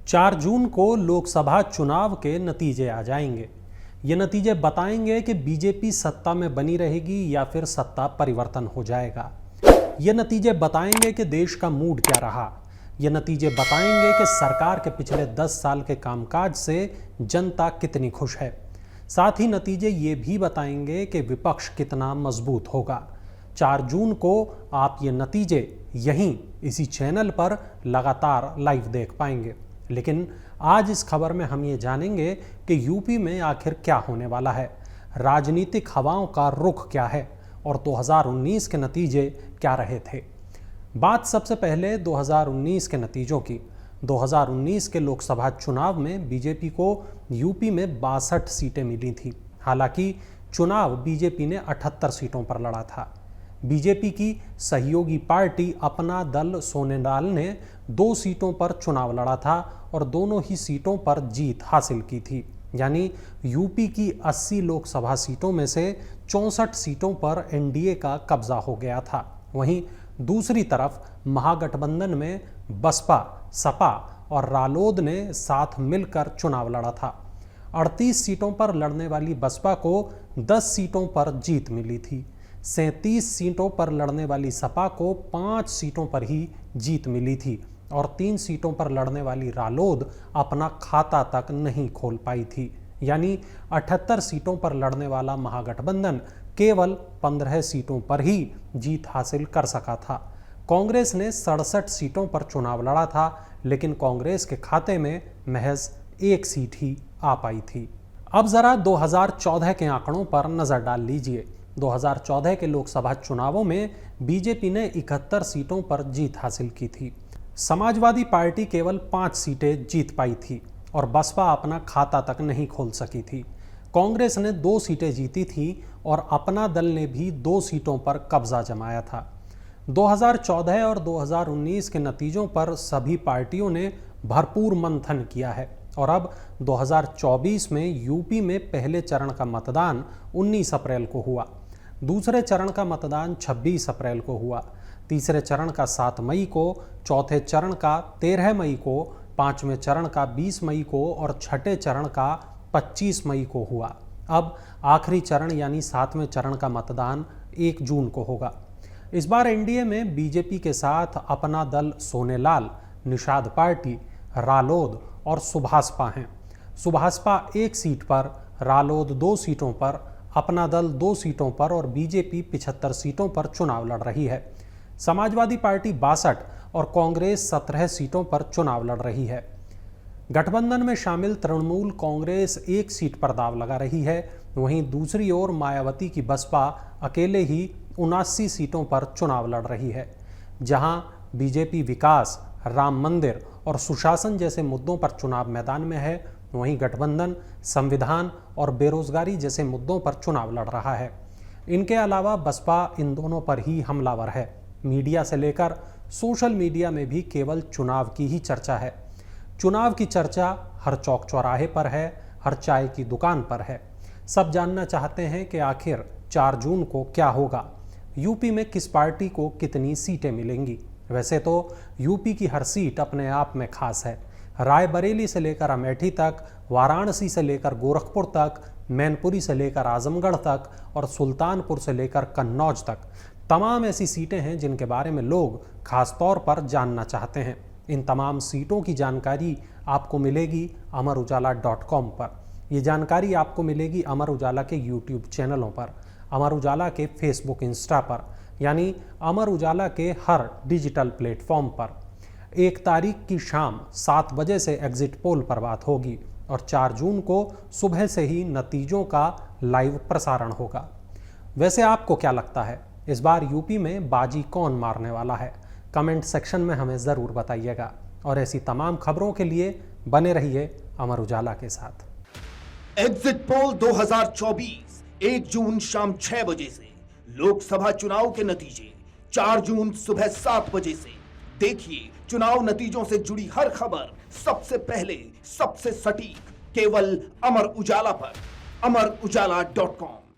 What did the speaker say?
4 जून को लोकसभा चुनाव के नतीजे आ जाएंगे। ये नतीजे बताएंगे कि बीजेपी सत्ता में बनी रहेगी या फिर सत्ता परिवर्तन हो जाएगा। ये नतीजे बताएंगे कि देश का मूड क्या रहा। ये नतीजे बताएंगे कि सरकार के पिछले 10 साल के कामकाज से जनता कितनी खुश है। साथ ही नतीजे ये भी बताएंगे कि विपक्ष कितना मजबूत होगा। 4 जून को आप ये नतीजे यहीं इसी चैनल पर लगातार लाइव देख पाएंगे। लेकिन आज इस खबर में हम ये जानेंगे कि यूपी में आखिर क्या होने वाला है, राजनीतिक हवाओं का रुख क्या है और 2019 के नतीजे क्या रहे थे। बात सबसे पहले 2019 के नतीजों की। 2019 के लोकसभा चुनाव में बीजेपी को यूपी में 62 सीटें मिली थी। हालांकि चुनाव बीजेपी ने 78 सीटों पर लड़ा था। बीजेपी की सहयोगी पार्टी अपना दल सोनेलाल ने 2 सीटों पर चुनाव लड़ा था और दोनों ही सीटों पर जीत हासिल की थी। यानी यूपी की 80 लोकसभा सीटों में से 64 सीटों पर एनडीए का कब्जा हो गया था। वहीं दूसरी तरफ महागठबंधन में बसपा, सपा और रालोद ने साथ मिलकर चुनाव लड़ा था। 38 सीटों पर लड़ने वाली बसपा को 10 सीटों पर जीत मिली थी। 37 सीटों पर लड़ने वाली सपा को 5 सीटों पर ही जीत मिली थी और 3 सीटों पर लड़ने वाली रालोद अपना खाता तक नहीं खोल पाई थी। यानी 78 सीटों पर लड़ने वाला महागठबंधन केवल 15 सीटों पर ही जीत हासिल कर सका था। कांग्रेस ने 67 सीटों पर चुनाव लड़ा था, लेकिन कांग्रेस के खाते में महज 1 सीट ही आ पाई थी। अब जरा 2014 के आंकड़ों पर नजर डाल लीजिए। 2014 के लोकसभा चुनावों में बीजेपी ने 71 सीटों पर जीत हासिल की थी। समाजवादी पार्टी केवल 5 सीटें जीत पाई थी और बसपा अपना खाता तक नहीं खोल सकी थी। कांग्रेस ने 2 सीटें जीती थी और अपना दल ने भी 2 सीटों पर कब्जा जमाया था। 2014 और 2019 के नतीजों पर सभी पार्टियों ने भरपूर मंथन किया है और अब 2024 में यूपी में पहले चरण का मतदान 19 अप्रैल को हुआ, दूसरे चरण का मतदान 26 अप्रैल को हुआ, तीसरे चरण का 7 मई को, चौथे चरण का 13 मई को, 5वें चरण का 20 मई को और छठे चरण का 25 मई को हुआ। अब आखिरी चरण यानी 7वें चरण का मतदान 1 जून को होगा। इस बार एनडीए में बीजेपी के साथ अपना दल सोनेलाल, निषाद पार्टी, रालोद और सुभासपा हैं। सुभासपा 1 सीट पर, रालोद 2 सीटों पर, अपना दल 2 सीटों पर और बीजेपी 75 सीटों पर चुनाव लड़ रही है। समाजवादी पार्टी 62 और कांग्रेस 17 सीटों पर चुनाव लड़ रही है। गठबंधन में शामिल तृणमूल कांग्रेस 1 सीट पर दांव लगा रही है। वहीं दूसरी ओर मायावती की बसपा अकेले ही 79 सीटों पर चुनाव लड़ रही है। जहां बीजेपी विकास, राम मंदिर और सुशासन जैसे मुद्दों पर चुनाव मैदान में है, वहीं गठबंधन संविधान और बेरोजगारी जैसे मुद्दों पर चुनाव लड़ रहा है। इनके अलावा बसपा इन दोनों पर ही हमलावर है। मीडिया से लेकर सोशल मीडिया में भी केवल चुनाव की ही चर्चा है। चुनाव की चर्चा हर चौक चौराहे पर है, हर चाय की दुकान पर है। सब जानना चाहते हैं कि आखिर 4 जून को क्या होगा, यूपी में किस पार्टी को कितनी सीटें मिलेंगी। वैसे तो यूपी की हर सीट अपने आप में खास है। रायबरेली से लेकर अमेठी तक, वाराणसी से लेकर गोरखपुर तक, मैनपुरी से लेकर आजमगढ़ तक और सुल्तानपुर से लेकर कन्नौज तक तमाम ऐसी सीटें हैं जिनके बारे में लोग खास तौर पर जानना चाहते हैं। इन तमाम सीटों की जानकारी आपको मिलेगी अमरउजाला.com पर। ये जानकारी आपको मिलेगी अमर उजाला के YouTube चैनलों पर, अमर उजाला के फेसबुक, इंस्टा पर, यानी अमर उजाला के हर डिजिटल प्लेटफॉर्म पर। 1 तारीख की शाम 7 बजे से एग्जिट पोल पर बात होगी और 4 जून को सुबह से ही नतीजों का लाइव प्रसारण होगा। वैसे आपको क्या लगता है, इस बार यूपी में बाजी कौन मारने वाला है? कमेंट सेक्शन में हमें ज़रूर बताइएगा और ऐसी तमाम खबरों के लिए बने रहिए अमर उजाला के साथ। एग्जिट पोल 2024 1 जून शाम 6 बजे से, लोकसभा चुनाव के नतीजे 4 जून सुबह 7 बजे से। देखिए चुनाव नतीजों से जुड़ी हर खबर सबसे पहले, सबसे सटीक, केवल अमर उजाला पर, अमरउजाला.com।